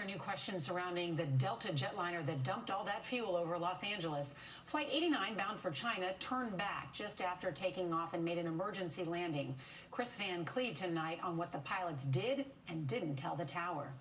are new questions surrounding the Delta jetliner that dumped all that fuel over Los Angeles. Flight 89 bound for China turned back just after taking off and made an emergency landing. Chris Van Cleve tonight on what the pilots did and didn't tell the tower.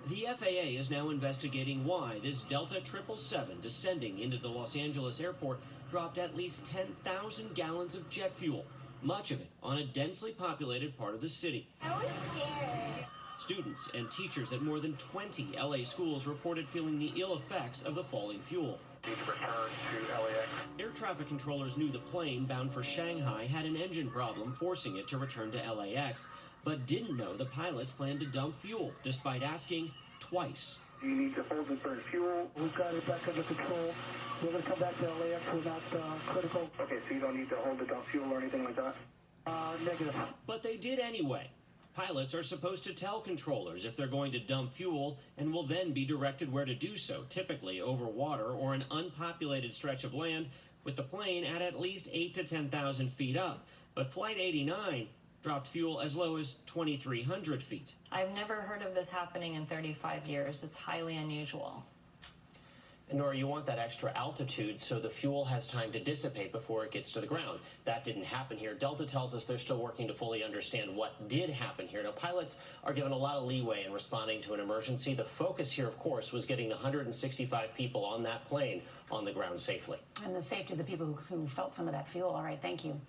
The FAA is now investigating why this Delta 777 descending into the Los Angeles airport dropped at least 10,000 gallons of jet fuel, much of it on a densely populated part of the city. I was scared. Students and teachers at more than 20 LA schools reported feeling the ill effects of the falling fuel. Need to return to LAX. Air traffic controllers knew the plane bound for Shanghai had an engine problem, forcing it to return to LAX, but didn't know the pilots planned to dump fuel, despite asking twice. You need to hold and burn fuel. We've got it back under control. We're going to come back to LAX. We're not critical. Okay, so you don't need to hold the dump fuel or anything like that? Negative. But they did anyway. Pilots are supposed to tell controllers if they're going to dump fuel and will then be directed where to do so, typically over water or an unpopulated stretch of land with the plane at least 8 to 10,000 feet up. But Flight 89 dropped fuel as low as 2,300 feet. I've never heard of this happening in 35 years. It's highly unusual. And Nora, you want that extra altitude so the fuel has time to dissipate before it gets to the ground. That didn't happen here. Delta tells us they're still working to fully understand what did happen here. Now, pilots are given a lot of leeway in responding to an emergency. The focus here, of course, was getting the 165 people on that plane on the ground safely. And the safety of the people who felt some of that fuel. All right, thank you.